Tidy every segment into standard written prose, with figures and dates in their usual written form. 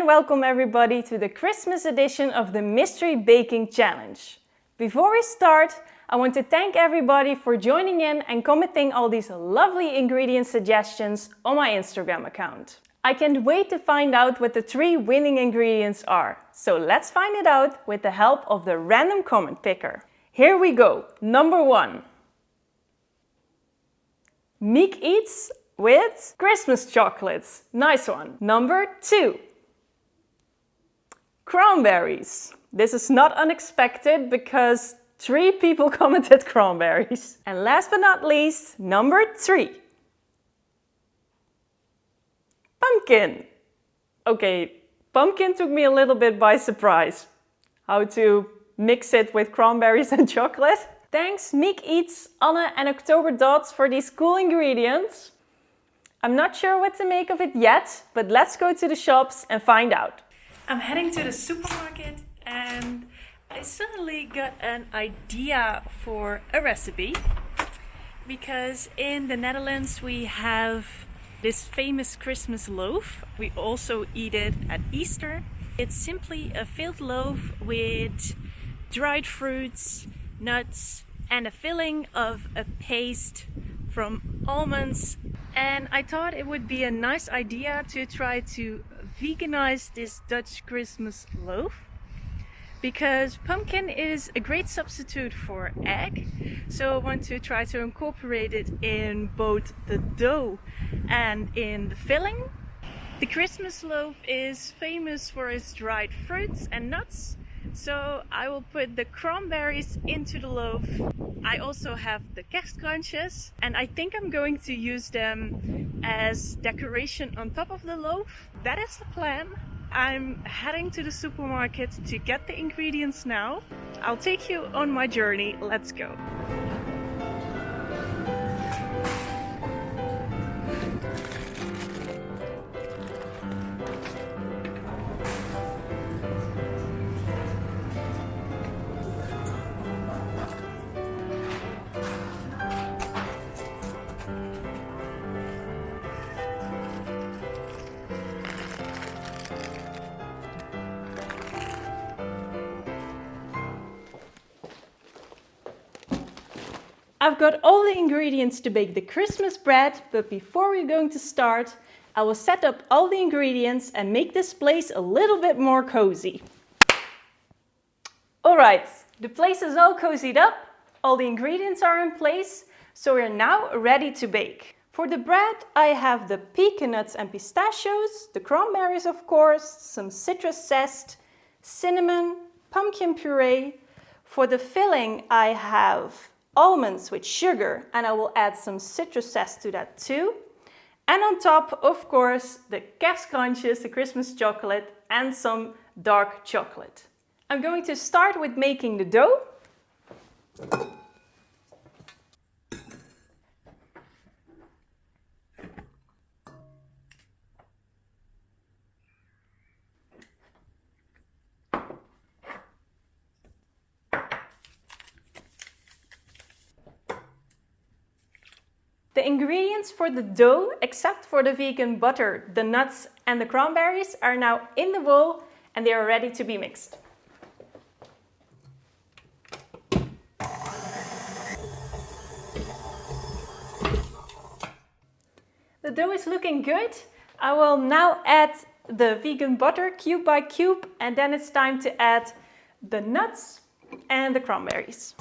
welcome everybody to the Christmas edition of the Mystery Baking Challenge. Before we start, I want to thank everybody for joining in and commenting all these lovely ingredient suggestions on my Instagram account. I can't wait to find out what the 3 winning ingredients are. So let's find it out with the help of the random comment picker. Here we go. Number 1. Miek eats with Christmas chocolates. Nice one. Number 2. Cranberries. This is not unexpected because 3 people commented cranberries. And last but not least, number 3. Pumpkin. Okay, pumpkin took me a little bit by surprise. How to mix it with cranberries and chocolate. Thanks Miek Eats, Anne and October Dots for these cool ingredients. I'm not sure what to make of it yet, but let's go to the shops and find out. I'm heading to the supermarket and I suddenly got an idea for a recipe. Because in the Netherlands we have this famous Christmas loaf. We also eat it at Easter. It's simply a filled loaf with dried fruits, nuts and a filling of a paste from almonds. And I thought it would be a nice idea to try to veganize this Dutch Christmas loaf, because pumpkin is a great substitute for egg. So I want to try to incorporate it in both the dough and in the filling. The Christmas loaf is famous for its dried fruits and nuts. So I will put the cranberries into the loaf. I also have the kerstkrantjes and I think I'm going to use them as decoration on top of the loaf. That is the plan. I'm heading to the supermarket to get the ingredients now. I'll take you on my journey. Let's go. I've got all the ingredients to bake the Christmas bread, but before we're going to start, I will set up all the ingredients and make this place a little bit more cozy. Alright, the place is all cozied up, all the ingredients are in place, so we're now ready to bake. For the bread, I have the pecan nuts and pistachios, the cranberries of course, some citrus zest, cinnamon, pumpkin puree. For the filling, I have almonds with sugar, and I will add some citrus zest to that too. And on top, of course, the kerstkrantjes, the Christmas chocolate, and some dark chocolate. I'm going to start with making the dough. The ingredients for the dough, except for the vegan butter, the nuts and the cranberries, are now in the bowl and they are ready to be mixed. The dough is looking good. I will now add the vegan butter cube by cube, and then it's time to add the nuts and the cranberries.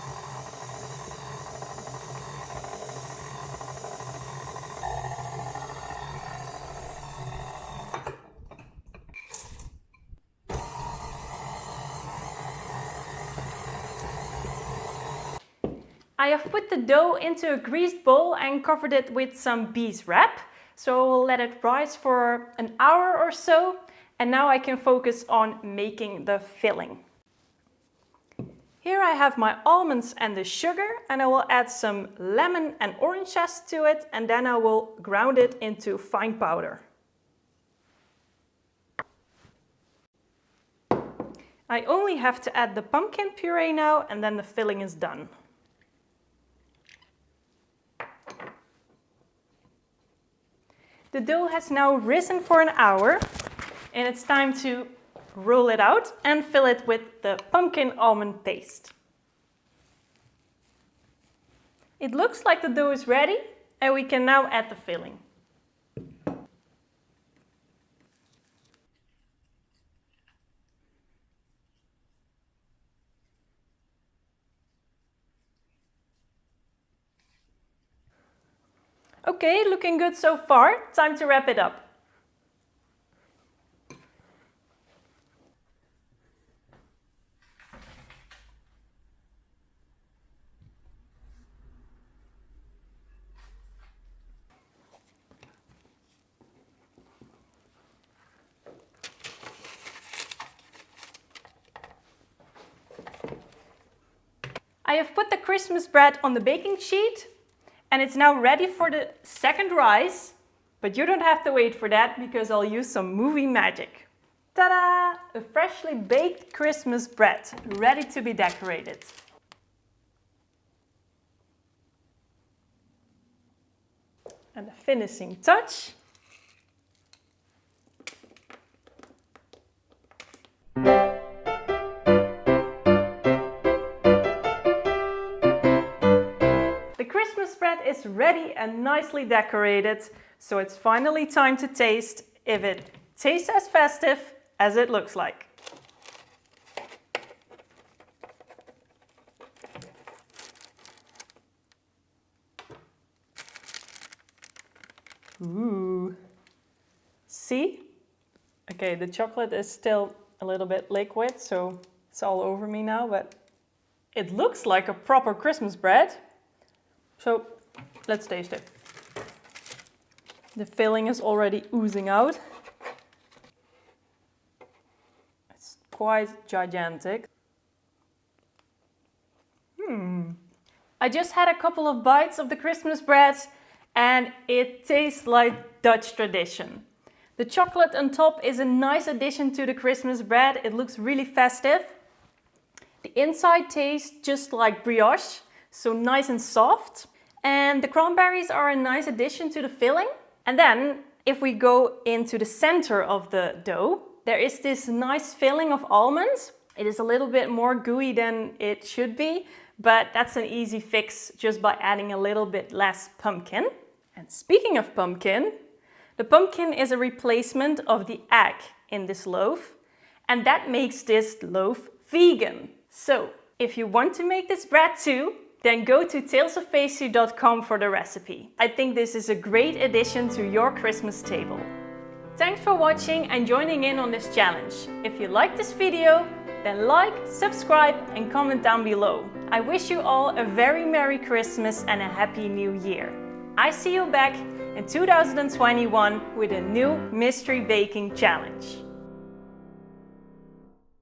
I have put the dough into a greased bowl and covered it with some bees wrap. So we'll let it rise for an hour or so. And now I can focus on making the filling. Here I have my almonds and the sugar, and I will add some lemon and orange zest to it, and then I will ground it into fine powder. I only have to add the pumpkin puree now, and then the filling is done. The dough has now risen for an hour. and it's time to roll it out and fill it with the pumpkin almond paste. It looks like the dough is ready, and we can now add the filling. Okay, looking good so far. Time to wrap it up. I have put the Christmas bread on the baking sheet, and it's now ready for the second rise, but you don't have to wait for that because I'll use some movie magic. Ta-da! A freshly baked Christmas bread, ready to be decorated. And the finishing touch. The Christmas bread is ready and nicely decorated, so it's finally time to taste if it tastes as festive as it looks like. Ooh. See? Okay, the chocolate is still a little bit liquid, so it's all over me now, but it looks like a proper Christmas bread. So let's taste it. The filling is already oozing out. It's quite gigantic. I just had a couple of bites of the Christmas bread and it tastes like Dutch tradition. The chocolate on top is a nice addition to the Christmas bread. It looks really festive. The inside tastes just like brioche, so nice and soft. And the cranberries are a nice addition to the filling. And then if we go into the center of the dough, there is this nice filling of almonds. It is a little bit more gooey than it should be, but that's an easy fix just by adding a little bit less pumpkin. And speaking of pumpkin, the pumpkin is a replacement of the egg in this loaf, and that makes this loaf vegan. So if you want to make this bread too, then go to talesoftpastry.com for the recipe. I think this is a great addition to your Christmas table. Thanks for watching and joining in on this challenge. If you liked this video, then like, subscribe and comment down below. I wish you all a very Merry Christmas and a Happy New Year. I see you back in 2021 with a new mystery baking challenge.